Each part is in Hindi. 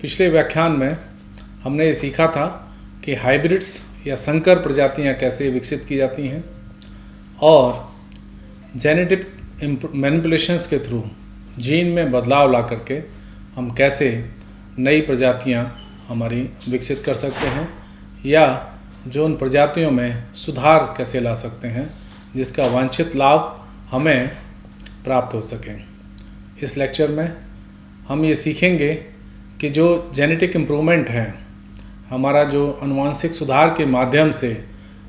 पिछले व्याख्यान में हमने ये सीखा था कि हाइब्रिड्स या संकर प्रजातियां कैसे विकसित की जाती हैं और जेनेटिक मैनिपुलेशंस के थ्रू जीन में बदलाव ला करके हम कैसे नई प्रजातियां हमारी विकसित कर सकते हैं या जो उन प्रजातियों में सुधार कैसे ला सकते हैं जिसका वांछित लाभ हमें प्राप्त हो सके। इस लेक्चर में हम ये सीखेंगे कि जो जेनेटिक इम्प्रूवमेंट है, हमारा जो आनुवांशिक सुधार के माध्यम से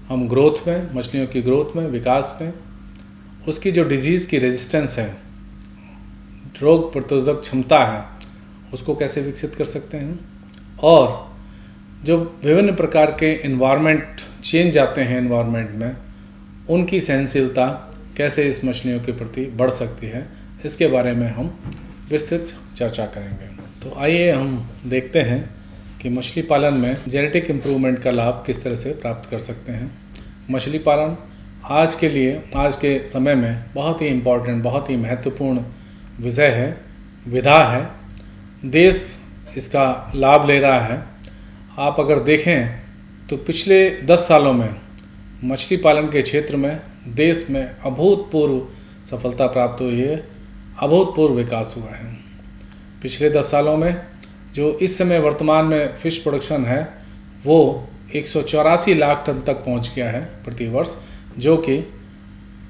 हम ग्रोथ में, मछलियों की ग्रोथ में, विकास में, उसकी जो डिजीज़ की रेजिस्टेंस है, रोग प्रतिरोधक क्षमता है, उसको कैसे विकसित कर सकते हैं और जो विभिन्न प्रकार के इन्वायरमेंट चेंज आते हैं इन्वायरमेंट में, उनकी सहनशीलता कैसे इस मछलियों के प्रति बढ़ सकती है, इसके बारे में हम विस्तृत चर्चा करेंगे। तो आइए हम देखते हैं कि मछली पालन में जेनेटिक इम्प्रूवमेंट का लाभ किस तरह से प्राप्त कर सकते हैं। मछली पालन आज के समय में बहुत ही इम्पोर्टेंट, बहुत ही महत्वपूर्ण विषय है, विधा है। देश इसका लाभ ले रहा है। आप अगर देखें तो पिछले 10 सालों में मछली पालन के क्षेत्र में देश में अभूतपूर्व सफलता प्राप्त हुई है, अभूतपूर्व विकास हुआ है। पिछले 10 सालों में जो इस समय वर्तमान में फ़िश प्रोडक्शन है वो 184 लाख टन तक पहुंच गया है प्रति वर्ष, जो कि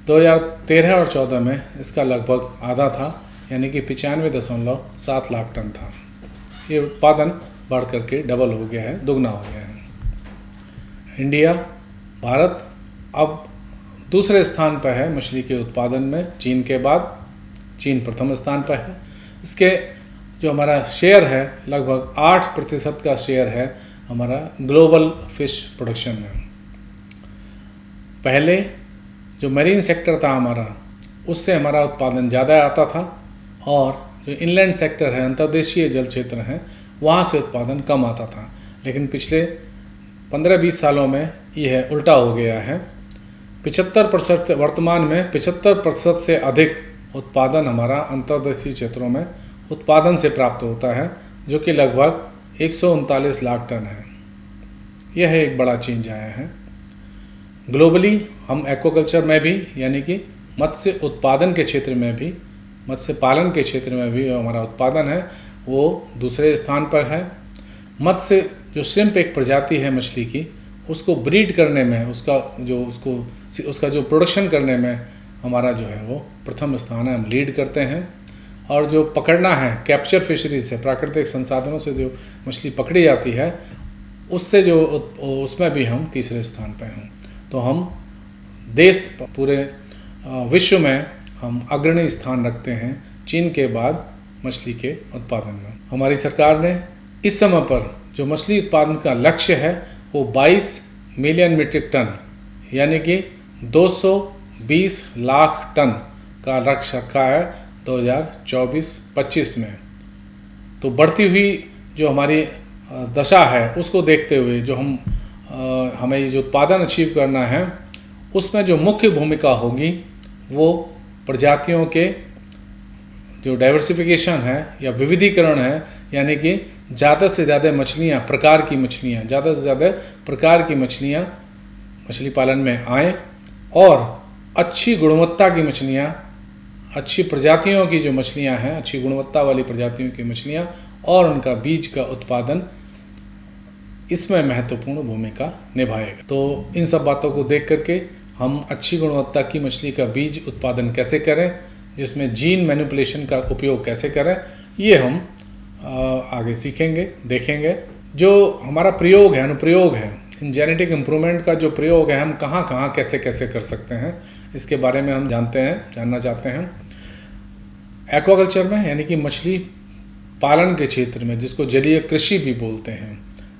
2013 और 14 में इसका लगभग आधा था, यानी कि 95.7 लाख टन था। ये उत्पादन बढ़ करके डबल हो गया है, दुगना हो गया है। इंडिया, भारत अब दूसरे स्थान पर है मछली के उत्पादन में, चीन के बाद। चीन प्रथम स्थान पर है। इसके जो हमारा शेयर है, लगभग 8% का शेयर है हमारा ग्लोबल फिश प्रोडक्शन में। पहले जो मरीन सेक्टर था हमारा, उससे हमारा उत्पादन ज़्यादा आता था और जो इनलैंड सेक्टर है, अंतर्देशीय जल क्षेत्र हैं, वहाँ से उत्पादन कम आता था। लेकिन पिछले 15-20 सालों में यह उल्टा हो गया है। 75% वर्तमान में 75% से अधिक उत्पादन हमारा अंतर्देशीय क्षेत्रों में उत्पादन से प्राप्त होता है, जो कि लगभग 139 लाख टन है। यह एक बड़ा चेंज आया है। ग्लोबली हम एक्वाकल्चर में भी, यानी कि मत्स्य उत्पादन के क्षेत्र में भी, मत्स्य पालन के क्षेत्र में भी हमारा उत्पादन है वो दूसरे स्थान पर है। मत्स्य जो श्रिम्प एक प्रजाति है मछली की, उसको ब्रीड करने में, उसका जो प्रोडक्शन करने में हमारा जो है वो प्रथम स्थान है, हम लीड करते हैं। और जो पकड़ना है, कैप्चर फिशरीज से, प्राकृतिक संसाधनों से जो मछली पकड़ी जाती है, उससे जो उसमें भी हम तीसरे स्थान पर हैं। तो हम देश, पूरे विश्व में हम अग्रणी स्थान रखते हैं चीन के बाद मछली के उत्पादन में। हमारी सरकार ने इस समय पर जो मछली उत्पादन का लक्ष्य है वो 22 मिलियन मीट्रिक टन, यानी कि 220 लाख टन का लक्ष्य रखा है 2024-25 में। तो बढ़ती हुई जो हमारी दशा है उसको देखते हुए जो हमें ये जो उत्पादन अचीव करना है, उसमें जो मुख्य भूमिका होगी वो प्रजातियों के जो डाइवर्सिफिकेशन है या विविधीकरण है, यानी कि ज़्यादा से ज़्यादा मछलियाँ, प्रकार की मछलियाँ, ज़्यादा से ज़्यादा प्रकार की मछलियाँ मछली पालन में आएँ और अच्छी गुणवत्ता की मछलियाँ, अच्छी प्रजातियों की जो मछलियाँ हैं, अच्छी गुणवत्ता वाली प्रजातियों की मछलियाँ और उनका बीज का उत्पादन इसमें महत्वपूर्ण भूमिका निभाएगा। तो इन सब बातों को देख करके हम अच्छी गुणवत्ता की मछली का बीज उत्पादन कैसे करें, जिसमें जीन मैनिपुलेशन का उपयोग कैसे करें, ये हम आगे सीखेंगे, देखेंगे। जो हमारा प्रयोग है, अनुप्रयोग है, इन जेनेटिक इम्प्रूवमेंट का जो प्रयोग है, हम कहाँ कहाँ कैसे कैसे कर सकते हैं, इसके बारे में हम जानना चाहते हैं। एक्वाकल्चर में, यानी कि मछली पालन के क्षेत्र में, जिसको जलीय कृषि भी बोलते हैं,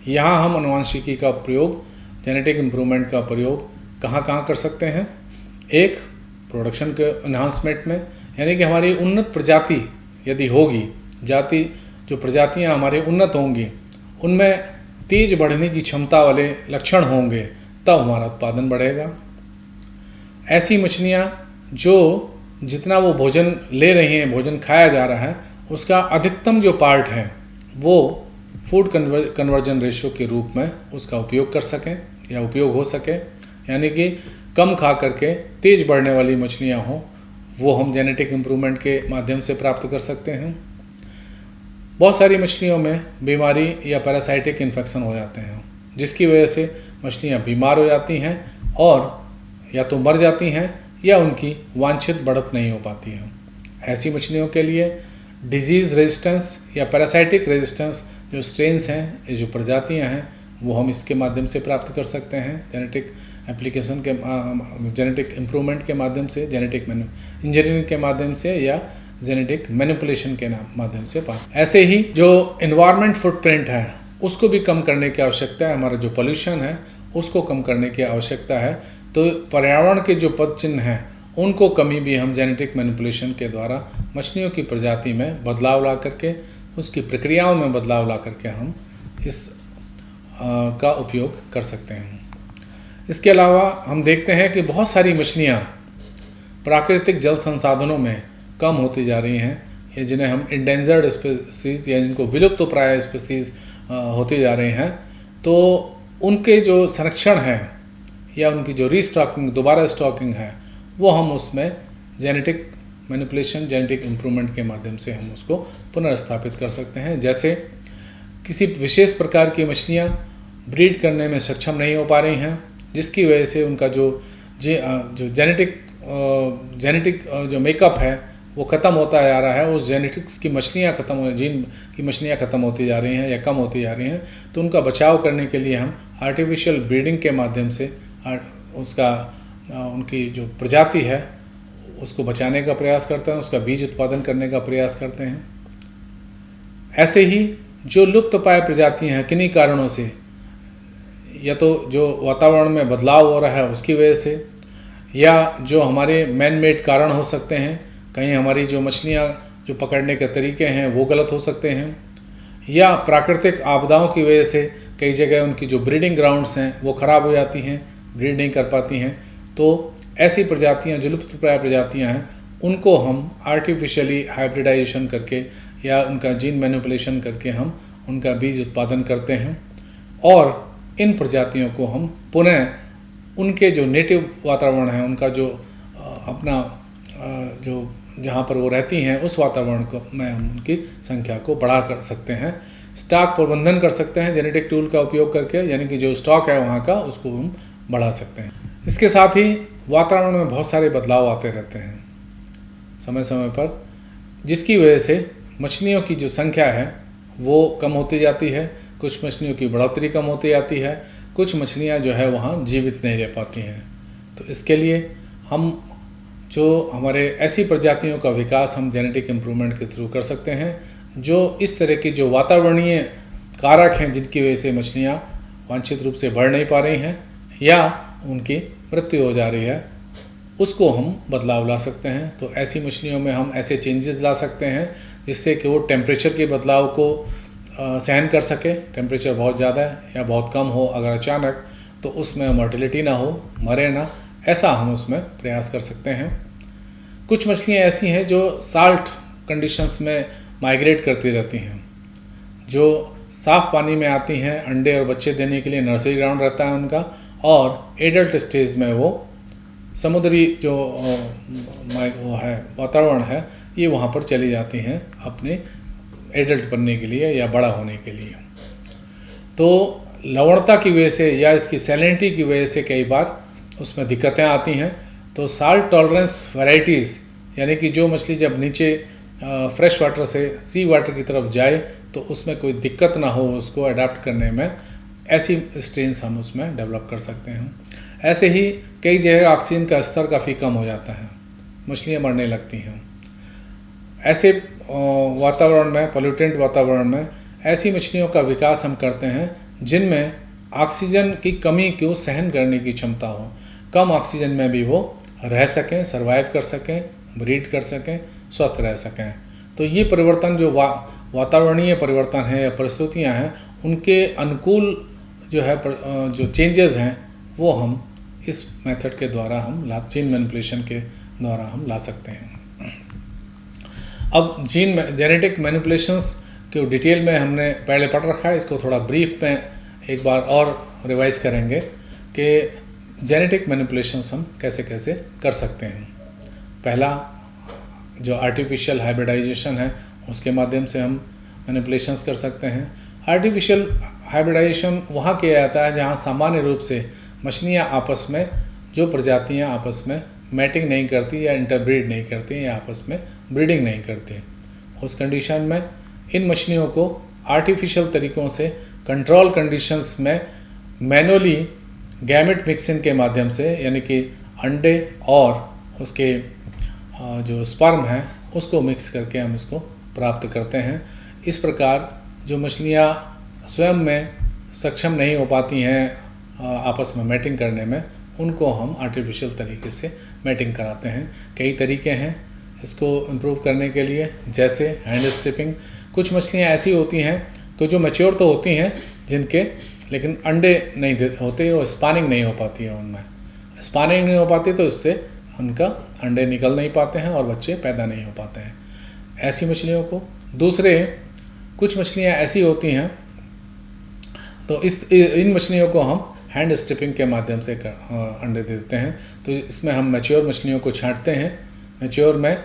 यहाँ हम आनुवांशिकी का प्रयोग, जेनेटिक इम्प्रूवमेंट का प्रयोग कहाँ कहाँ कर सकते हैं। एक, प्रोडक्शन के एनहांसमेंट में, यानी कि हमारी उन्नत प्रजाति यदि होगी, जो प्रजातियां हमारी उन्नत होंगी, उनमें तेज बढ़ने की क्षमता वाले लक्षण होंगे, तब हमारा उत्पादन बढ़ेगा। ऐसी मछलियां जो जितना वो भोजन ले रही हैं, भोजन खाया जा रहा है, उसका अधिकतम जो पार्ट है वो फूड कन्वर्जन रेशियो के रूप में उसका उपयोग कर सकें या उपयोग हो सके, यानी कि कम खा करके तेज़ बढ़ने वाली मछलियाँ हों, वो हम जेनेटिक इम्प्रूवमेंट के माध्यम से प्राप्त कर सकते हैं। बहुत सारी मछलियों में बीमारी या पैरासाइटिक इन्फेक्शन हो जाते हैं, जिसकी वजह से मछलियाँ बीमार हो जाती हैं और या तो मर जाती हैं या उनकी वांछित बढ़त नहीं हो पाती है। ऐसी मछलियों के लिए डिजीज़ रेजिस्टेंस या पैरासाइटिक रेजिस्टेंस जो स्ट्रेन्स हैं, ये जो प्रजातियां हैं, वो हम इसके माध्यम से प्राप्त कर सकते हैं जेनेटिक एप्लीकेशन के जेनेटिक इम्प्रूवमेंट के माध्यम से, जेनेटिक इंजीनियरिंग के माध्यम से या जेनेटिक मैनिपुलेशन के माध्यम से। ऐसे ही जो इन्वायरमेंट फुटप्रिंट है उसको भी कम करने की आवश्यकता है, हमारा जो पोल्यूशन है उसको कम करने की आवश्यकता है। तो पर्यावरण के जो पदचिन्ह हैं उनको कमी भी हम जेनेटिक मैनिपुलेशन के द्वारा मछलियों की प्रजाति में बदलाव ला करके, उसकी प्रक्रियाओं में बदलाव ला करके हम इस का उपयोग कर सकते हैं। इसके अलावा हम देखते हैं कि बहुत सारी मछलियाँ प्राकृतिक जल संसाधनों में कम होती जा रही हैं, या जिन्हें हम इंडेंजर्ड स्पीसीज या जिनको विलुप्त प्राय स्पीसीज होती जा रही हैं, तो उनके जो संरक्षण है या उनकी जो रीस्टॉकिंग, दोबारा स्टॉकिंग है, वो हम उसमें जेनेटिक मैनिपुलेशन, जेनेटिक इम्प्रूवमेंट के माध्यम से हम उसको पुनर्स्थापित कर सकते हैं। जैसे किसी विशेष प्रकार की मछलियाँ ब्रीड करने में सक्षम नहीं हो पा रही हैं, जिसकी वजह से उनका जो जेनेटिक जो मेकअप है वो ख़त्म होता जा रहा है, उस जेनेटिक्स की मछलियाँ जीन की मछलियाँ ख़त्म होती जा रही हैं या कम होती जा रही हैं। तो उनका बचाव करने के लिए हम आर्टिफिशियल ब्रीडिंग के माध्यम से उनकी जो प्रजाति है उसको बचाने का प्रयास करते हैं, उसका बीज उत्पादन करने का प्रयास करते हैं। ऐसे ही जो लुप्त पाए प्रजातियाँ हैं, किन्हीं कारणों से, या तो जो वातावरण में बदलाव हो रहा है उसकी वजह से, या जो हमारे मैन मेड कारण हो सकते हैं, कहीं हमारी जो मछलियाँ जो पकड़ने के तरीके हैं वो गलत हो सकते हैं, या प्राकृतिक आपदाओं की वजह से कई जगह उनकी जो ब्रीडिंग ग्राउंड्स हैं वो ख़राब हो जाती हैं, ब्रीड नहीं कर पाती हैं। तो ऐसी प्रजातियाँ जो लुप्त प्राय प्रजातियाँ हैं उनको हम आर्टिफिशियली हाइब्रिडाइजेशन करके या उनका जीन मैनिपुलेशन करके हम उनका बीज उत्पादन करते हैं, और इन प्रजातियों को हम पुनः उनके जो नेटिव वातावरण है, उनका जो अपना जो जहाँ पर वो रहती हैं उस वातावरण को में हम उनकी संख्या को बढ़ा कर सकते हैं। स्टॉक प्रबंधन कर सकते हैं जेनेटिक टूल का उपयोग करके, यानी कि जो स्टॉक है वहाँ का उसको हम बढ़ा सकते हैं। इसके साथ ही वातावरण में बहुत सारे बदलाव आते रहते हैं समय समय पर, जिसकी वजह से मछलियों की जो संख्या है वो कम होती जाती है, कुछ मछलियों की बढ़ोतरी कम होती जाती है, कुछ मछलियाँ जो है वहाँ जीवित नहीं रह पाती हैं। तो इसके लिए हम जो हमारे ऐसी प्रजातियों का विकास हम जेनेटिक इम्प्रूवमेंट के थ्रू कर सकते हैं, जो इस तरह की जो वातावरणीय कारक हैं जिनकी वजह से मछलियाँ वांछित रूप से बढ़ नहीं पा रही हैं या उनकी मृत्यु हो जा रही है, उसको हम बदलाव ला सकते हैं। तो ऐसी मछलियों में हम ऐसे चेंजेस ला सकते हैं जिससे कि वो टेम्परेचर के बदलाव को सहन कर सके। टेम्परेचर बहुत ज़्यादा है या बहुत कम हो अगर अचानक, तो उसमें मोर्टेलिटी ना हो, मरे ना, ऐसा हम उसमें प्रयास कर सकते हैं। कुछ मछलियाँ ऐसी हैं जो साल्ट कंडीशंस में माइग्रेट करती रहती हैं, जो साफ़ पानी में आती हैं अंडे और बच्चे देने के लिए, नर्सरी ग्राउंड रहता है उनका, और एडल्ट स्टेज में वो समुद्री जो वो है वातावरण है ये वहाँ पर चली जाती हैं अपने एडल्ट बनने के लिए या बड़ा होने के लिए। तो लवणता की वजह से या इसकी सैलिनिटी की वजह से कई बार उसमें दिक्कतें आती हैं। तो साल्ट टॉलरेंस वैरायटीज़, यानी कि जो मछली जब नीचे फ्रेश वाटर से सी वाटर की तरफ जाए तो उसमें कोई दिक्कत ना हो उसको अडाप्ट करने में, ऐसी स्ट्रेन्स हम उसमें डेवलप कर सकते हैं। ऐसे ही कई जगह ऑक्सीजन का स्तर काफ़ी कम हो जाता है, मछलियाँ मरने लगती हैं। ऐसे वातावरण में, पोल्यूटेंट वातावरण में ऐसी मछलियों का विकास हम करते हैं जिनमें ऑक्सीजन की कमी को सहन करने की क्षमता हो, कम ऑक्सीजन में भी वो रह सकें, सर्वाइव कर सकें, ब्रीड कर सकें, स्वस्थ रह सकें। तो ये परिवर्तन जो वातावरणीय परिवर्तन है या परिस्थितियाँ हैं, उनके अनुकूल जो है जो चेंजेस हैं वो हम इस मेथड के द्वारा हम जीन मैनिपुलेशन के द्वारा हम ला सकते हैं। अब जेनेटिक मैनिपुलेशंस कि डिटेल में हमने पहले पढ़ रखा है, इसको थोड़ा ब्रीफ में एक बार और रिवाइज करेंगे कि जेनेटिक मैनिपुलेशंस हम कैसे कैसे कर सकते हैं। पहला जो आर्टिफिशियल हाइब्रिडाइजेशन है उसके माध्यम से हम मैनिपुलेशंस कर सकते हैं। आर्टिफिशियल हाइब्रिडाइजेशन वहाँ किया जाता है जहाँ सामान्य रूप से मछलियाँ आपस में, जो प्रजातियाँ आपस में मैटिंग नहीं करती या इंटरब्रीड नहीं करती या आपस में ब्रीडिंग नहीं करती। उस कंडीशन में इन मछलियों को आर्टिफिशियल तरीक़ों से कंट्रोल कंडीशंस में मैनुअली गैमेट मिक्सिंग के माध्यम से, यानी कि अंडे और उसके जो स्पर्म है उसको मिक्स करके हम इसको प्राप्त करते हैं। इस प्रकार जो मछलियाँ स्वयं में सक्षम नहीं हो पाती हैं आपस में मैटिंग करने में, उनको हम आर्टिफिशियल तरीके से मैटिंग कराते हैं। कई तरीके हैं इसको इम्प्रूव करने के लिए, जैसे हैंड स्ट्रिपिंग। कुछ मछलियाँ ऐसी होती हैं कि जो मैच्योर तो होती हैं जिनके, लेकिन अंडे नहीं होते और स्पानिंग नहीं हो पाती है उनमें। स्पानिंग नहीं हो पाती तो इससे उनका अंडे निकल नहीं पाते हैं और बच्चे पैदा नहीं हो पाते हैं, ऐसी मछलियों को। दूसरे कुछ मछलियाँ ऐसी होती हैं तो इन मछलियों को हम हैंड स्ट्रिपिंग के माध्यम से अंडे देते हैं। तो इसमें हम मैच्योर मछलियों को छांटते हैं। मैच्योर में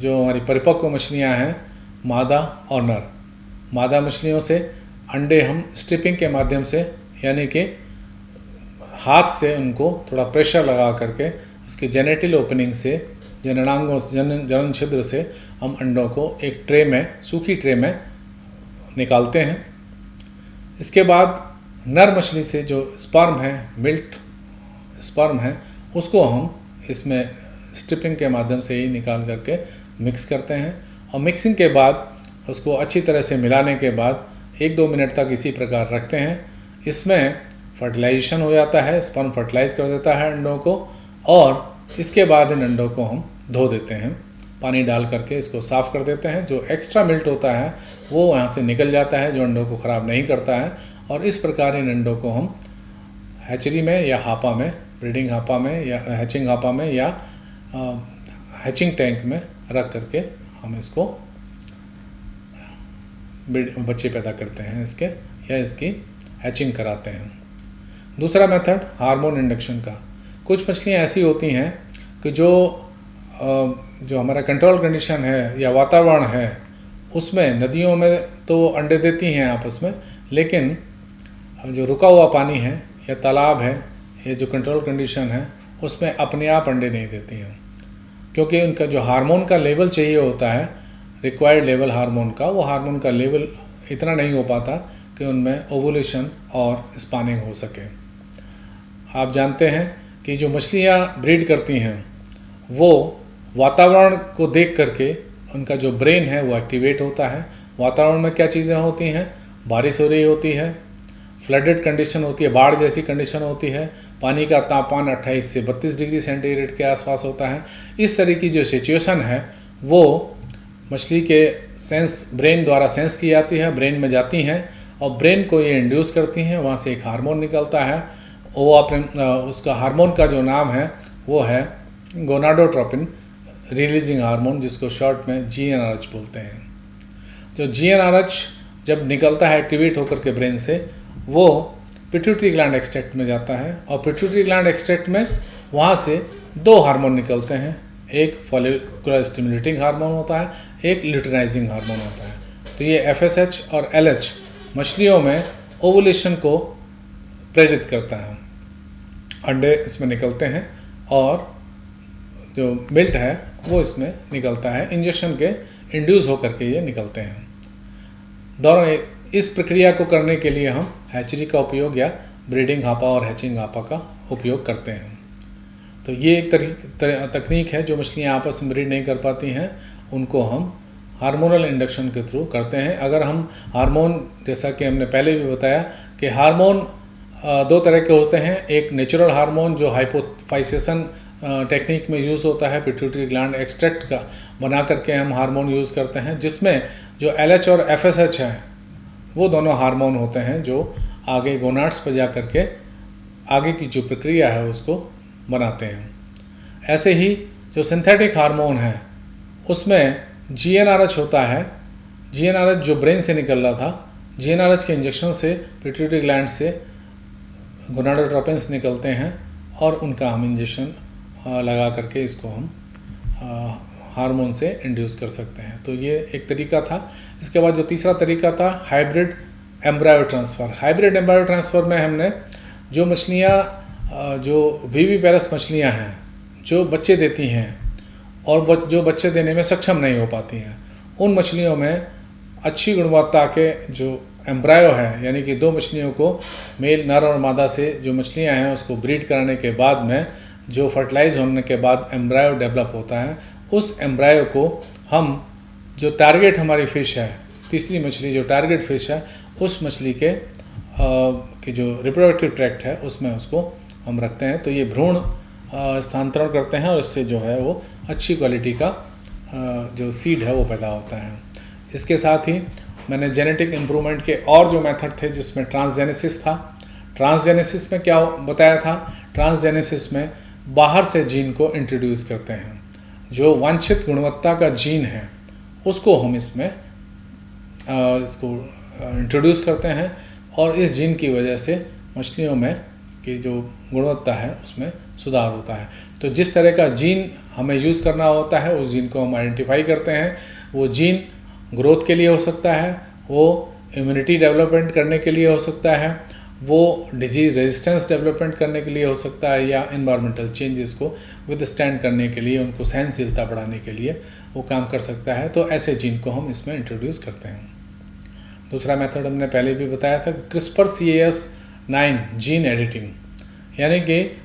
जो हमारी परिपक्व मछलियाँ हैं, मादा और नर, मादा मछलियों से अंडे हम स्ट्रिपिंग के माध्यम से, यानी कि हाथ से उनको थोड़ा प्रेशर लगा करके उसके जेनेटल ओपनिंग से, जननांगों जनन छिद्र से हम अंडों को एक ट्रे में, सूखी ट्रे में निकालते हैं। इसके बाद नर मछली से जो स्पर्म है, मिल्ट स्पर्म है, उसको हम इसमें स्ट्रिपिंग के माध्यम से ही निकाल करके मिक्स करते हैं। और मिक्सिंग के बाद उसको अच्छी तरह से मिलाने के बाद 1-2 मिनट तक इसी प्रकार रखते हैं। इसमें फर्टिलाइजेशन हो जाता है, स्पर्म फर्टिलाइज कर देता है अंडों को, और इसके बाद इन अंडों को हम धो देते हैं, पानी डाल करके इसको साफ़ कर देते हैं। जो एक्स्ट्रा मिल्ट होता है वो यहाँ से निकल जाता है, जो अंडों को ख़राब नहीं करता है। और इस प्रकार इन अंडों को हम हैचरी में या हापा में, ब्रीडिंग हापा में या हैचिंग हापा में या हैचिंग टैंक में रख करके हम इसको बच्चे पैदा करते हैं इसके, या इसकी हैचिंग कराते हैं। दूसरा मेथड हार्मोन इंडक्शन का। कुछ मछलियाँ ऐसी होती हैं कि जो हमारा कंट्रोल कंडीशन है या वातावरण है उसमें, नदियों में तो अंडे देती हैं आपस में, लेकिन जो रुका हुआ पानी है या तालाब है, ये जो कंट्रोल कंडीशन है उसमें अपने आप अंडे नहीं देती हैं, क्योंकि उनका जो हार्मोन का लेवल चाहिए होता है, रिक्वायर्ड लेवल हार्मोन का, वो हार्मोन का लेवल इतना नहीं हो पाता कि उनमें ओवुलेशन और स्पानिंग हो सके। आप जानते हैं कि जो मछलियाँ ब्रीड करती हैं वो वातावरण को देख करके उनका जो ब्रेन है वो एक्टिवेट होता है। वातावरण में क्या चीज़ें होती हैं, बारिश हो रही होती है, फ्लडेड कंडीशन होती है, बाढ़ जैसी कंडीशन होती है, पानी का तापमान 28 से 32 डिग्री सेंटीग्रेड के आसपास होता है। इस तरह की जो सिचुएशन है वो मछली के ब्रेन द्वारा सेंस की जाती है, ब्रेन में जाती हैं और ब्रेन को ये इंड्यूस करती हैं। वहाँ से एक हार्मोन निकलता है, वो उसका हार्मोन का जो नाम है वो है गोनाडोट्रोपिन रिलीजिंग हार्मोन, जिसको शॉर्ट में GnRH बोलते हैं। जो GnRH जब निकलता है एक्टिवेट होकर के ब्रेन से, वो पिट्यूटरी ग्लैंड एक्सट्रैक्ट में जाता है, और पिट्यूटरी ग्लैंड एक्सट्रैक्ट में वहाँ से 2 हार्मोन निकलते हैं, एक फॉलिकुलर स्टिमुलेटिंग हार्मोन होता है, एक ल्यूटेनाइजिंग हार्मोन होता है। तो ये FSH और LH मछलियों में ओवुलेशन को प्रेरित करता है। अंडे इसमें निकलते हैं और जो मिल्ट है वो इसमें निकलता है, इंजेक्शन के इंड्यूस होकर के ये निकलते हैं। दोनों इस प्रक्रिया को करने के लिए हम हैचरी का उपयोग या ब्रीडिंग हापा और हैचिंग हापा का उपयोग करते हैं। तो ये एक तकनीक है जो मछलियाँ आपस में ब्रीड नहीं कर पाती हैं, उनको हम हार्मोनल इंडक्शन के थ्रू करते हैं। अगर हम हार्मोन, जैसा कि हमने पहले भी बताया कि हार्मोन 2 तरह के होते हैं, एक नेचुरल हार्मोन जो हाइपोफाइसेशन टेक्निक में यूज़ होता है, पिट्यूटरी ग्लैंड एक्सट्रैक्ट का बना करके हम हार्मोन यूज़ करते हैं, जिसमें जो LH और FSH हैं वो दोनों हार्मोन होते हैं जो आगे गोनाड्स पर जा करके आगे की जो प्रक्रिया है उसको बनाते हैं। ऐसे ही जो सिंथेटिक हार्मोन है उसमें GnRH होता है, GnRH जो ब्रेन से निकल रहा था, GnRH के इंजेक्शन से पिट्यूटरी ग्लैंड से गोनाडोट्रोपिन्स निकलते हैं और उनका हम इंजेक्शन लगा करके इसको हम हार्मोन से इंड्यूस कर सकते हैं। तो ये एक तरीका था। इसके बाद जो तीसरा तरीका था hybrid embryo transfer. Hybrid embryo transfer में हमने जो मछलियाँ जो विविपेरस मछलियाँ हैं जो बच्चे देती हैं और जो बच्चे देने में सक्षम नहीं हो पाती हैं, उन मछलियों में अच्छी गुणवत्ता के जो एम्ब्रायो है, यानी कि 2 मछलियों को मेल नर और मादा से जो मछलियां हैं उसको ब्रीड कराने के बाद में जो फर्टिलाइज होने के बाद एम्ब्रायो डेवलप होता है, उस एम्ब्रायो को हम जो टारगेट हमारी फ़िश है, तीसरी मछली जो टारगेट फ़िश है, उस मछली के जो रिप्रोडक्टिव ट्रैक्ट है उसमें उसको हम रखते हैं। तो ये भ्रूण स्थानांतरण करते हैं और इससे जो है वो अच्छी क्वालिटी का जो सीड है वो पैदा होता है। इसके साथ ही मैंने जेनेटिक इम्प्रूवमेंट के और जो मेथड थे जिसमें ट्रांसजेनेसिस था। ट्रांसजेनेसिस में क्या बताया था? ट्रांसजेनेसिस में बाहर से जीन को इंट्रोड्यूस करते हैं, जो वांछित गुणवत्ता का जीन है उसको हम इसमें इसको इंट्रोड्यूस करते हैं और इस जीन की वजह से मछलियों में की जो गुणवत्ता है उसमें सुधार होता है। तो जिस तरह का जीन हमें यूज़ करना होता है उस जीन को हम आइडेंटिफाई करते हैं। वो जीन ग्रोथ के लिए हो सकता है, वो इम्यूनिटी डेवलपमेंट करने के लिए हो सकता है, वो डिजीज़ रेजिस्टेंस डेवलपमेंट करने के लिए हो सकता है, या इन्वायरमेंटल चेंजेस को विदस्टैंड करने के लिए, उनको सहनशीलता बढ़ाने के लिए वो काम कर सकता है। तो ऐसे जीन को हम इसमें इंट्रोड्यूस करते हैं। दूसरा मेथड हमने पहले भी बताया था, CRISPR-Cas9 जीन एडिटिंग, यानी कि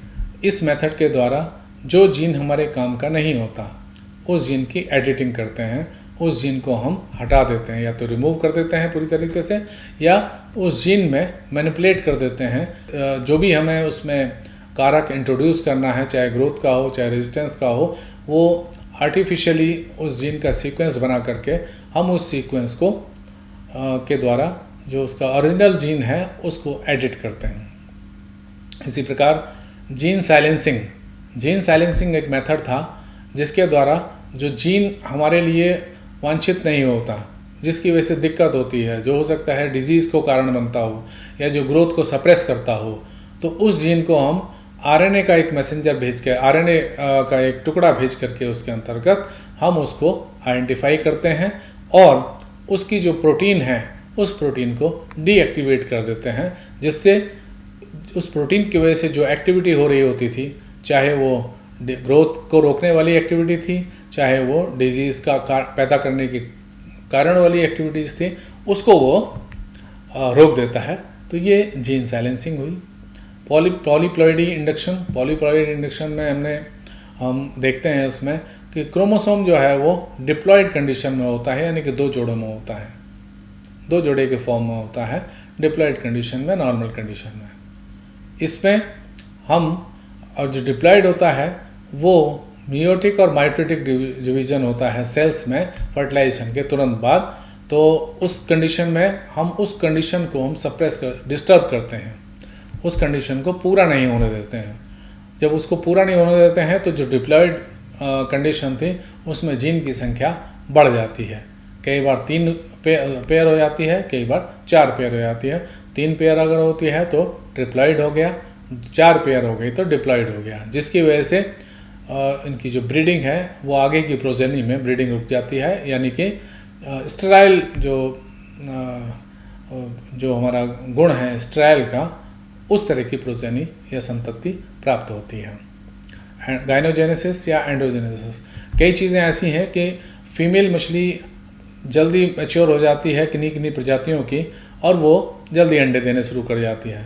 इस मेथड के द्वारा जो जीन हमारे काम का नहीं होता उस जीन की एडिटिंग करते हैं, उस जीन को हम हटा देते हैं, या तो रिमूव कर देते हैं पूरी तरीके से, या उस जीन में मैनिपुलेट कर देते हैं। जो भी हमें उसमें कारक इंट्रोड्यूस करना है, चाहे ग्रोथ का हो चाहे रेजिस्टेंस का हो, वो आर्टिफिशियली उस जीन का सीक्वेंस बना करके हम उस सीक्वेंस को के द्वारा जो उसका ओरिजिनल जीन है उसको एडिट करते हैं। इसी प्रकार जीन साइलेंसिंग एक मेथड था जिसके द्वारा जो जीन हमारे लिए वांछित नहीं होता, जिसकी वजह से दिक्कत होती है, जो हो सकता है डिजीज़ को कारण बनता हो या जो ग्रोथ को सप्रेस करता हो, तो उस जीन को हम आरएनए का एक मैसेंजर भेज के, आरएनए का एक टुकड़ा भेज करके उसके अंतर्गत हम उसको आइडेंटिफाई करते हैं और उसकी जो प्रोटीन है उस प्रोटीन को डीएक्टिवेट कर देते हैं, जिससे उस प्रोटीन की वजह से जो एक्टिविटी हो रही होती थी, चाहे वो ग्रोथ को रोकने वाली एक्टिविटी थी, चाहे वो डिजीज़ का पैदा करने के कारण वाली एक्टिविटीज़ थी, उसको वो रोक देता है। तो ये जीन साइलेंसिंग हुई। पॉलीप्लॉइडी इंडक्शन में हम देखते हैं उसमें कि क्रोमोसोम जो है वो डिप्लॉयड कंडीशन में होता है, यानी कि 2 जोड़ों में होता है, 2 जोड़े के फॉर्म में होता है, डिप्लॉयड कंडीशन में, नॉर्मल कंडीशन में। इसमें हम और जो डिप्लॉयड होता है वो मियोटिक और माइटोटिक डिवीज़न होता है सेल्स में फर्टिलाइजेशन के तुरंत बाद। तो उस कंडीशन में हम उस कंडीशन को हम डिस्टर्ब करते हैं, उस कंडीशन को पूरा नहीं होने देते हैं। जब उसको पूरा नहीं होने देते हैं तो जो डिप्लॉयड कंडीशन थी उसमें जीन की संख्या बढ़ जाती है। कई बार 3 पेयर हो जाती है, कई बार 4 पेयर हो जाती है। 3 पेयर अगर होती है तो ट्रिप्लॉइड हो गया, 4 पेयर हो गई तो डिप्लॉइड हो गया, जिसकी वजह से इनकी जो ब्रीडिंग है वो आगे की प्रोजेनी में ब्रीडिंग रुक जाती है, यानी कि स्टेराइल जो हमारा गुण है स्टेराइल का, उस तरह की प्रोजेनी या संतति प्राप्त होती है। गाइनोजेनेसिस या एंडोजेनेसिस, कई चीज़ें ऐसी हैं कि फीमेल मछली जल्दी मैच्योर हो जाती है किन्हीं प्रजातियों की, और वो जल्दी अंडे देने शुरू कर जाती है,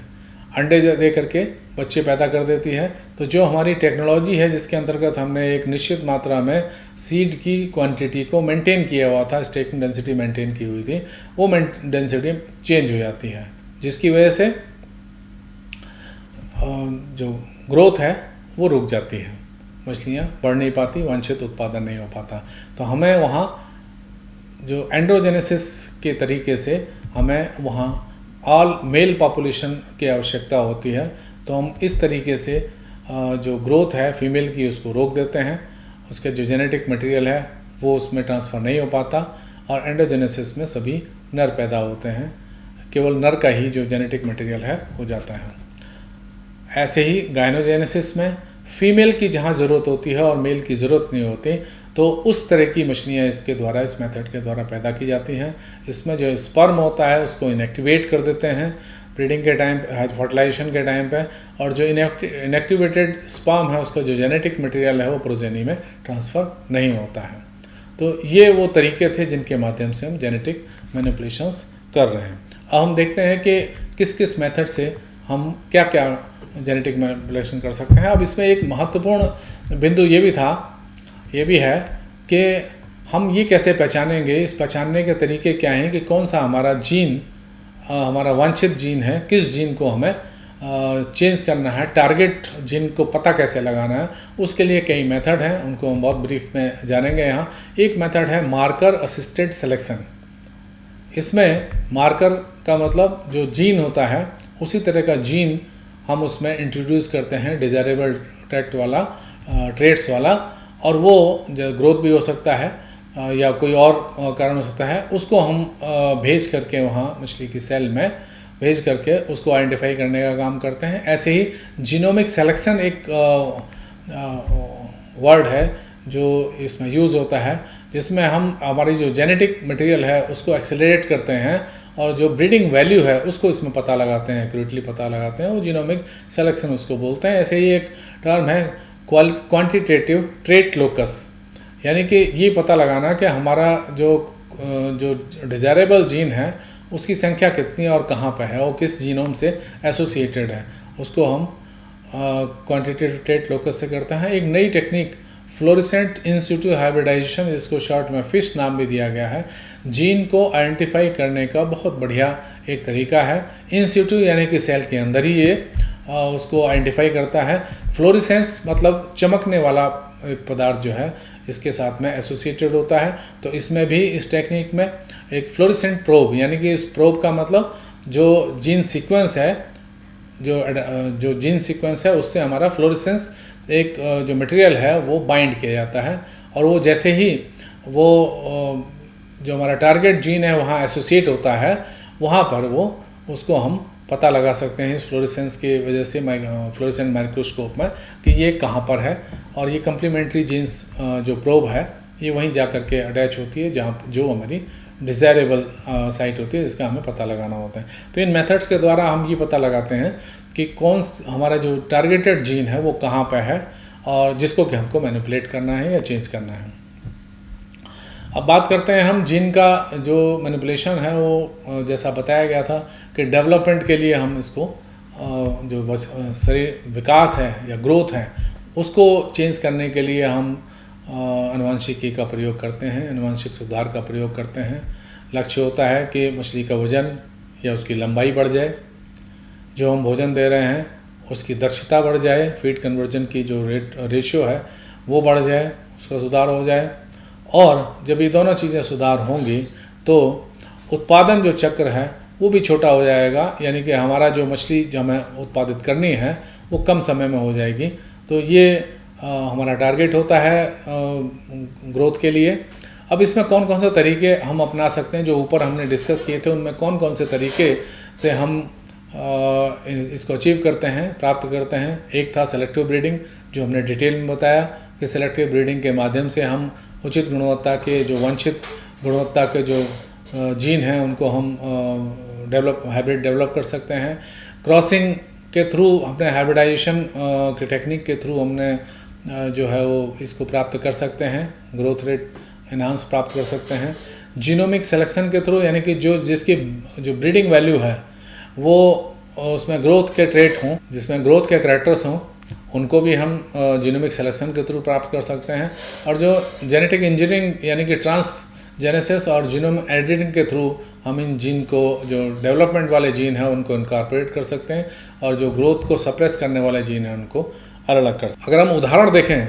अंडे दे करके बच्चे पैदा कर देती है। तो जो हमारी टेक्नोलॉजी है जिसके अंतर्गत हमने एक निश्चित मात्रा में सीड की क्वांटिटी को मेंटेन किया हुआ था, स्टेकिंग डेंसिटी मेंटेन की हुई थी, वो डेंसिटी चेंज हो जाती है, जिसकी वजह से जो ग्रोथ है वो रुक जाती है, मछलियाँ बढ़ नहीं पाती, वांछित उत्पादन नहीं हो पाता। तो हमें वहाँ जो एंड्रोजेनेसिस के तरीके से हमें वहाँ ऑल मेल पॉपुलेशन की आवश्यकता होती है। तो हम इस तरीके से जो ग्रोथ है फीमेल की उसको रोक देते हैं, उसके जो जेनेटिक मटेरियल है वो उसमें ट्रांसफ़र नहीं हो पाता, और एंडोजेनेसिस में सभी नर पैदा होते हैं, केवल नर का ही जो जेनेटिक मटेरियल है हो जाता है। ऐसे ही गायनोजेनेसिस में फीमेल की जहाँ ज़रूरत होती है और मेल की ज़रूरत नहीं होती, तो उस तरह की मछलियाँ इसके द्वारा, इस मेथड के द्वारा पैदा की जाती हैं। इसमें जो स्पर्म होता है उसको इनएक्टिवेट कर देते हैं ब्रीडिंग के टाइम पे, फर्टिलाइजेशन के टाइम पे, और जो इनएक्टिवेटेड स्पर्म है उसका जो जेनेटिक मटेरियल है वो प्रोजेनी में ट्रांसफ़र नहीं होता है। तो ये वो तरीके थे जिनके माध्यम से हम जेनेटिक मैनिपुलेशंस कर रहे हैं। अब हम देखते हैं कि किस किस मेथड से हम क्या क्या जेनेटिक मैनिपुलेशन कर सकते हैं। अब इसमें एक महत्वपूर्ण बिंदु ये भी है कि हम ये कैसे पहचानेंगे, इस पहचानने के तरीके क्या हैं कि कौन सा हमारा जीन, हमारा वांछित जीन है, किस जीन को हमें चेंज करना है, टारगेट जीन को पता कैसे लगाना है। उसके लिए कई मेथड हैं, उनको हम बहुत ब्रीफ में जानेंगे यहाँ। एक मेथड है मार्कर असिस्टेड सिलेक्शन। इसमें मार्कर का मतलब जो जीन होता है उसी तरह का जीन हम उसमें इंट्रोड्यूस करते हैं, डिज़ायरेबल ट्रेट्स वाला, और वो जो ग्रोथ भी हो सकता है या कोई और कारण हो सकता है, उसको हम भेज करके वहाँ मछली की सेल में भेज करके उसको आइडेंटिफाई करने का काम करते हैं। ऐसे ही जीनोमिक सिलेक्शन एक वर्ड है जो इसमें यूज़ होता है, जिसमें हम हमारी जो जेनेटिक मटेरियल है उसको एक्सेलरेट करते हैं और जो ब्रीडिंग वैल्यू है उसको इसमें पता लगाते हैं, एक्यूरेटली पता लगाते हैं, वो जीनोमिक सिलेक्शन उसको बोलते हैं। ऐसे ही एक टर्म है क्वांटिटेटिव ट्रेट लोकस, यानी कि ये पता लगाना कि हमारा जो डिज़ायरेबल जीन है उसकी संख्या कितनी और कहाँ पर है और किस जीनोम से एसोसिएटेड है, उसको हम क्वांटिटेटिव ट्रेट लोकस से करते हैं। एक नई टेक्निक फ्लोरेसेंट इन सिटू हाइब्रिडाइजेशन, जिसको शॉर्ट में फिश नाम भी दिया गया है, जीन को आइडेंटिफाई करने का बहुत बढ़िया एक तरीका है। इन सिटू यानी कि सेल के अंदर ही ये उसको आइडेंटिफाई करता है। फ्लोरेसेंस मतलब चमकने वाला एक पदार्थ जो है इसके साथ में एसोसिएटेड होता है। तो इसमें भी इस टेक्निक में एक फ्लोरेसेंट प्रोब, यानी कि इस प्रोब का मतलब जो जीन सीक्वेंस है, जो जीन सीक्वेंस है उससे हमारा फ्लोरेसेंस एक जो मटेरियल है वो बाइंड किया जाता है, और वो जैसे ही वो जो हमारा टारगेट जीन है वहाँ एसोसिएट होता है, वहाँ पर वो उसको हम पता लगा सकते हैं इस फ्लोरेसेंस की वजह से फ्लोरेसेंट माइक्रोस्कोप में कि ये कहाँ पर है। और ये कम्प्लीमेंट्री जीन्स जो प्रोब है ये वहीं जा कर के अटैच होती है जहाँ जो हमारी डिज़ायरेबल साइट होती है, जिसका हमें पता लगाना होता है। तो इन मेथड्स के द्वारा हम ये पता लगाते हैं कि हमारा जो टारगेटेड जीन है वो कहाँ पर है और जिसको कि हमको मैनिपुलेट करना है या चेंज करना है। अब बात करते हैं हम जीन का जो मैनिपुलेशन है वो जैसा बताया गया था कि डेवलपमेंट के लिए हम इसको जो शरीर विकास है या ग्रोथ है उसको चेंज करने के लिए हम आनुवंशिकी का प्रयोग करते हैं, आनुवंशिक सुधार का प्रयोग करते हैं। लक्ष्य होता है कि मछली का वज़न या उसकी लंबाई बढ़ जाए, जो हम भोजन दे रहे हैं उसकी दक्षता बढ़ जाए, फीड कन्वर्जन की जो रेशियो है वो बढ़ जाए, उसका सुधार हो जाए। और जब ये दोनों चीज़ें सुधार होंगी तो उत्पादन जो चक्र है वो भी छोटा हो जाएगा, यानी कि हमारा जो मछली जो हमें उत्पादित करनी है वो कम समय में हो जाएगी। तो ये हमारा टारगेट होता है ग्रोथ के लिए। अब इसमें कौन कौन से तरीके हम अपना सकते हैं, जो ऊपर हमने डिस्कस किए थे उनमें कौन कौन से तरीके से हम इसको अचीव करते हैं, प्राप्त करते हैं। एक था सेलेक्टिव ब्रीडिंग, जो हमने डिटेल में बताया कि सेलेक्टिव ब्रीडिंग के माध्यम से हम उचित गुणवत्ता के जो वांछित गुणवत्ता के जो जीन हैं उनको हम हाइब्रिड डेवलप कर सकते हैं। क्रॉसिंग के थ्रू हमने हाइब्रिडाइजेशन के टेक्निक के थ्रू हमने जो है वो इसको प्राप्त कर सकते हैं, ग्रोथ रेट एनहांस प्राप्त कर सकते हैं। जीनोमिक सिलेक्शन के थ्रू, यानी कि जिसकी जो ब्रीडिंग वैल्यू है वो उसमें ग्रोथ के ट्रेट हों, जिसमें ग्रोथ के करैक्टर्स हों, उनको भी हम जीनोमिक सिलेक्शन के थ्रू प्राप्त कर सकते हैं। और जो जेनेटिक इंजीनियरिंग यानी कि ट्रांसजेनेसिस और जीनोम एडिटिंग के थ्रू हम इन जीन को, जो डेवलपमेंट वाले जीन हैं उनको इनकॉर्पोरेट कर सकते हैं, और जो ग्रोथ को सप्रेस करने वाले जीन हैं उनको अलग अलग कर सकते हैं। अगर हम उदाहरण देखें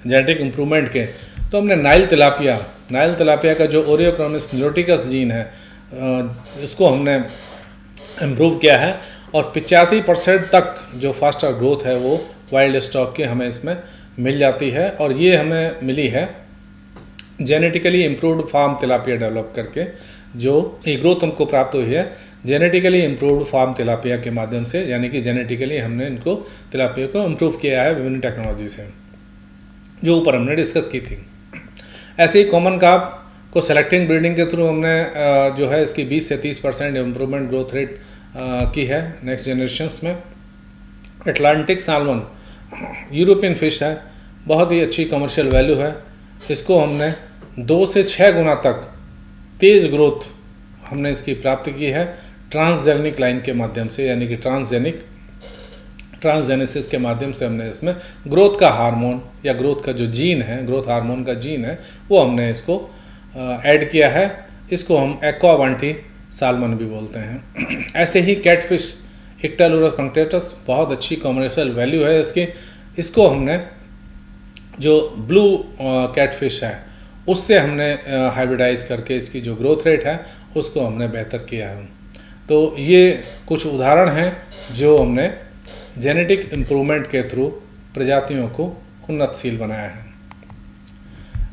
जेनेटिक इम्प्रूवमेंट के, तो हमने नाइल तिलापिया का जो ओरियोक्रोनिस निलोटिकस जीन है इसको हमने इम्प्रूव किया है, और 85% तक जो फास्टर ग्रोथ है वो वाइल्ड स्टॉक की हमें इसमें मिल जाती है। और ये हमें मिली है genetically improved farm tilapia develop करके जो ये ग्रोथ हमको प्राप्त हुई है जेनेटिकली इम्प्रूव्ड फार्म तिलापिया के माध्यम से, यानी कि जेनेटिकली हमने इनको तिलापिया को इम्प्रूव किया है विभिन्न टेक्नोलॉजी से, जो ऊपर हमने डिस्कस की थी। ऐसे ही कॉमन कार्प को सेलेक्टिंग ब्रीडिंग के थ्रू हमने जो है इसकी 20 से 30% इम्प्रूवमेंट ग्रोथ रेट की है नेक्स्ट जनरेशन्स में। अटलांटिक साल्मन यूरोपियन फिश है, बहुत ही अच्छी कमर्शियल वैल्यू है। इसको हमने 2 से 6 गुना तक तेज़ ग्रोथ हमने इसकी प्राप्त की है ट्रांसजेनिक लाइन के माध्यम से, यानी कि ट्रांसजेनेसिस के माध्यम से हमने इसमें ग्रोथ का हार्मोन या ग्रोथ का जो जीन है, ग्रोथ हार्मोन का जीन है, वो हमने इसको ऐड किया है। इसको हम एक्वावांटी साल्मन भी बोलते हैं। ऐसे ही कैटफिश इक्टालुरस पंक्टेटस, बहुत अच्छी कमर्शियल वैल्यू है इसकी। इसको हमने जो ब्लू कैटफिश है उससे हमने हाइब्रिडाइज करके इसकी जो ग्रोथ रेट है उसको हमने बेहतर किया है। तो ये कुछ उदाहरण हैं जो हमने जेनेटिक इम्प्रूवमेंट के थ्रू प्रजातियों को उन्नतशील बनाया है।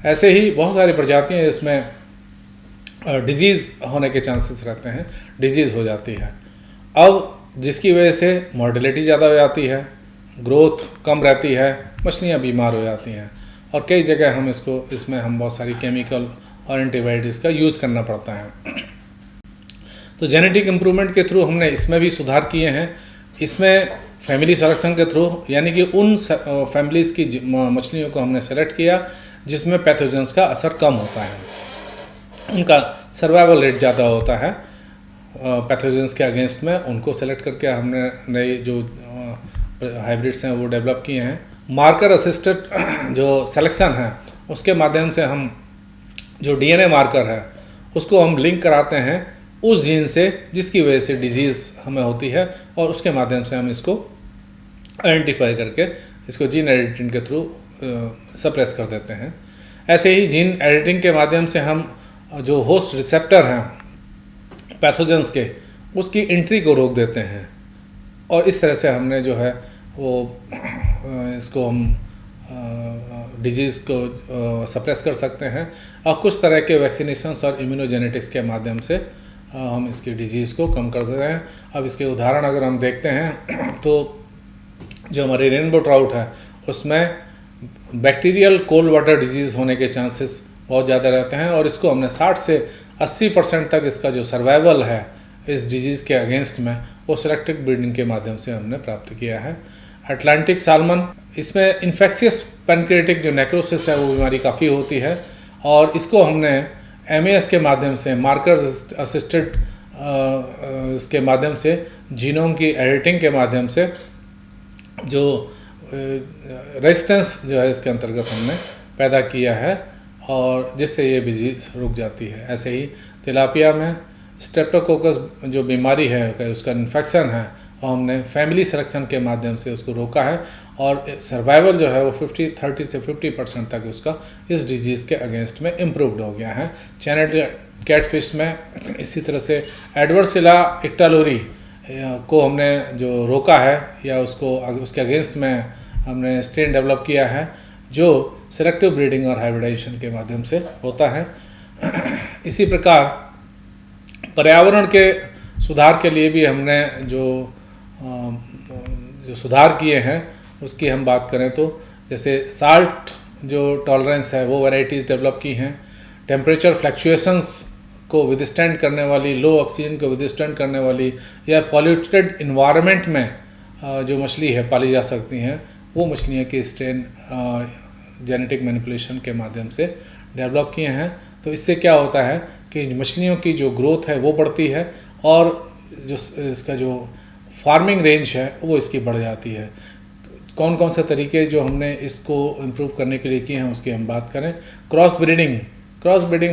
ऐसे ही बहुत सारी प्रजातियां इसमें डिजीज़ होने के चांसेस रहते हैं, डिजीज़ हो जाती है। अब जिसकी वजह से मॉर्टेलिटी ज़्यादा हो जाती है, ग्रोथ कम रहती है, मछलियाँ बीमार हो जाती हैं और कई जगह इसमें हम बहुत सारी केमिकल और एंटीबायोटिक्स का यूज़ करना पड़ता है। तो जेनेटिक इम्प्रूवमेंट के थ्रू हमने इसमें भी सुधार किए हैं। इसमें फैमिली सिलेक्शन के थ्रू, यानी कि उन फैमिलीज़ की मछलियों को हमने सेलेक्ट किया जिसमें पैथोजेंस का असर कम होता है, उनका सर्वाइवल रेट ज़्यादा होता है पैथोजेंस के अगेंस्ट में। उनको सेलेक्ट करके हमने नए जो हाइब्रिड्स हैं वो डेवलप किए हैं। मार्कर असिस्टेड जो सिलेक्शन है उसके माध्यम से हम जो डीएनए मार्कर है उसको हम लिंक कराते हैं उस जीन से जिसकी वजह से डिजीज़ हमें होती है, और उसके माध्यम से हम इसको आइडेंटिफाई करके इसको जीन एडिटिंग के थ्रू सप्रेस कर देते हैं। ऐसे ही जीन एडिटिंग के माध्यम से हम जो होस्ट रिसेप्टर हैं पैथोजेंस के, उसकी एंट्री को रोक देते हैं, और इस तरह से हमने जो है वो इसको हम डिजीज़ को सप्रेस कर सकते हैं। और कुछ तरह के वैक्सीनेशंस और इम्यूनोजेनेटिक्स के माध्यम से हम इसकी डिजीज़ को कम कर सकते हैं। अब इसके उदाहरण अगर हम देखते हैं तो जो हमारी रेनबो ट्राउट है उसमें बैक्टीरियल कोल्ड वाटर डिजीज़ होने के चांसेस बहुत ज़्यादा रहते हैं, और इसको हमने 60 से 80% तक इसका जो सर्वाइवल है इस डिजीज़ के अगेंस्ट में वो सेलेक्टिव ब्रीडिंग के माध्यम से हमने प्राप्त किया है। अटलांटिक साल्मन, इसमें इन्फेक्शियस पैनक्रियाटिक जो नेक्रोसिस है वो बीमारी काफ़ी होती है, और इसको हमने एमएएस के माध्यम से, मार्कर असिस्टेड इसके माध्यम से, जीनोम की एडिटिंग के माध्यम से जो रेजिस्टेंस जो है इसके अंतर्गत हमने पैदा किया है, और जिससे ये डिजीज़ रुक जाती है। ऐसे ही तिलापिया में स्ट्रेप्टोकोकस जो बीमारी है उसका इन्फेक्शन है, और हमने फैमिली सिलेक्शन के माध्यम से उसको रोका है, और सर्वाइवल जो है वो 30 से 50% तक उसका इस डिजीज़ के अगेंस्ट में इम्प्रूव्ड हो गया है। चैनल कैटफिश में इसी तरह से एडवर्सिला इक्टालोरी को हमने जो रोका है या उसके अगेंस्ट में हमने स्ट्रेन डेवलप किया है जो सेलेक्टिव ब्रीडिंग और हाइब्रिडाइजेशन के माध्यम से होता है। इसी प्रकार पर्यावरण के सुधार के लिए भी हमने जो सुधार किए हैं उसकी हम बात करें तो जैसे साल्ट जो टॉलरेंस है वो वैरायटीज़ डेवलप की हैं, टेम्परेचर फ्लक्चुएशंस को विदस्टैंड करने वाली, लो ऑक्सीजन को विदस्टैंड करने वाली या पॉल्यूटेड इन्वायरमेंट में जो मछली है पाली जा सकती हैं वो मछलियाँ के स्ट्रेन जेनेटिक मैनिपुलेशन के माध्यम से डेवलप किए हैं। तो इससे क्या होता है कि मछलियों की जो ग्रोथ है वो बढ़ती है, और जो इसका जो फार्मिंग रेंज है वो इसकी बढ़ जाती है। कौन कौन से तरीके जो हमने इसको इम्प्रूव करने के लिए किए हैं उसकी हम बात करें। क्रॉस ब्रीडिंग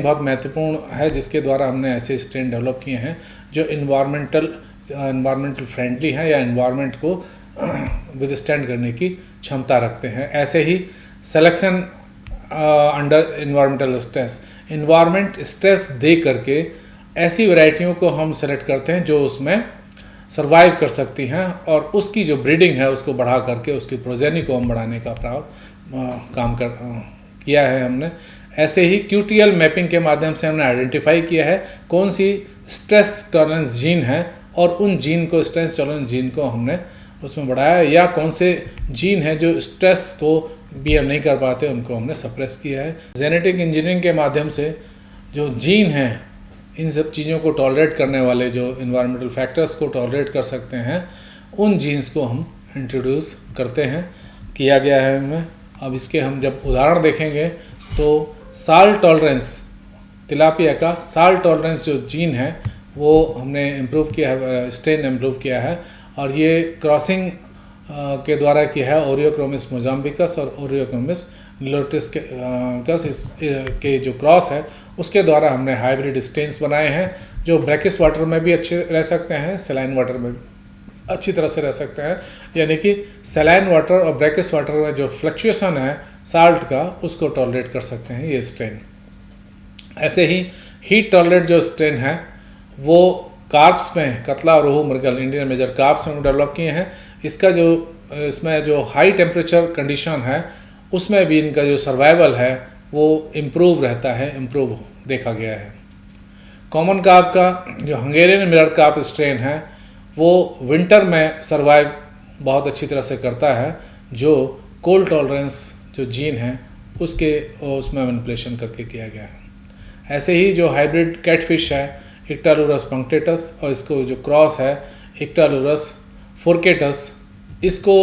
बहुत महत्वपूर्ण है, जिसके द्वारा हमने ऐसे स्ट्रेन डेवलप किए हैं जो इन्वायरमेंटल फ्रेंडली हैं या इन्वायरमेंट को विदस्टैंड करने की क्षमता रखते हैं। ऐसे ही सिलेक्शन अंडर इन्वायरमेंट स्ट्रेस दे करके ऐसी वैरायटियों को हम सेलेक्ट करते हैं जो उसमें सर्वाइव कर सकती हैं, और उसकी जो ब्रीडिंग है उसको बढ़ा करके उसकी प्रोजेनी को हम बढ़ाने का काम किया है हमने। ऐसे ही QTL मैपिंग के माध्यम से हमने आइडेंटिफाई किया है कौन सी स्ट्रेस टॉलरेंस जीन है और उन जीन को, स्ट्रेस टॉलरेंस जीन को हमने उसमें बढ़ाया, या कौन से जीन हैं जो स्ट्रेस को बियर नहीं कर पाते उनको हमने सप्रेस किया है। जेनेटिक इंजीनियरिंग के माध्यम से जो जीन हैं इन सब चीज़ों को टॉलरेट करने वाले, जो इन्वायरमेंटल फैक्टर्स को टॉलरेट कर सकते हैं, उन जीन्स को हम इंट्रोड्यूस करते हैं, किया गया है हमें। अब इसके हम जब उदाहरण देखेंगे तो साल्ट टॉलरेंस, तिलापिया का साल्ट टॉलरेंस जो जीन है वो हमने इम्प्रूव किया है, स्ट्रेन इम्प्रूव किया है, और ये क्रॉसिंग के द्वारा किया है ओरियोक्रोमिस मोजाम्बिकस और ओरियोक्रोमिस निलोटिस के जो क्रॉस है उसके द्वारा हमने हाइब्रिड स्ट्रेन्स बनाए हैं जो ब्रैकिश वाटर में भी अच्छे रह सकते हैं, सलाइन वाटर में भी अच्छी तरह से रह सकते हैं। यानी कि सलाइन वाटर और ब्रैकिश वाटर में जो फ्लक्चुएशन है साल्ट का उसको टॉलरेट कर सकते हैं ये स्ट्रेन। ऐसे ही हीट टॉलरेट जो स्ट्रेन है वो कार्प्स में, कतला, रोहू, मृगल, इंडियन मेजर कार्प्स में डेवलप किए हैं। इसका जो इसमें जो हाई टेम्परेचर कंडीशन है उसमें भी इनका जो सर्वाइवल है वो इम्प्रूव रहता है, इम्प्रूव देखा गया है। कॉमन कार्प का जो हंगेरियन मिरर कार्प स्ट्रेन है वो विंटर में सर्वाइव बहुत अच्छी तरह से करता है, जो कोल्ड टॉलरेंस जो जीन है उसमें मैनिपुलेशन करके किया गया है। ऐसे ही जो हाइब्रिड कैटफिश है इक्टालुरस पंक्टेटस और इसको जो क्रॉस है इक्टालुरस फोर्केटस, इसको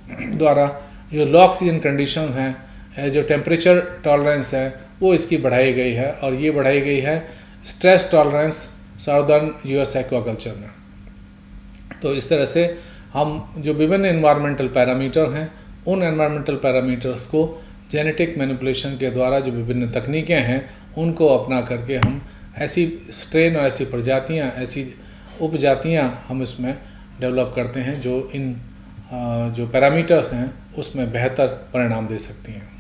द्वारा जो लो ऑक्सीजन कंडीशन है, जो टेम्परेचर टॉलरेंस है वो इसकी बढ़ाई गई है, और ये बढ़ाई गई है stress tolerance southern US aquaculture में। तो इस तरह से हम जो विभिन्न एनवायरमेंटल पैरामीटर हैं उन एनवायरमेंटल पैरामीटर्स को जेनेटिक मैनिपुलेशन के द्वारा जो विभिन्न तकनीकें हैं उनको अपना करके हम ऐसी स्ट्रेन और ऐसी प्रजातियां, ऐसी उपजातियां हम इसमें डेवलप करते हैं जो इन जो पैरामीटर्स हैं उसमें बेहतर परिणाम दे सकती हैं।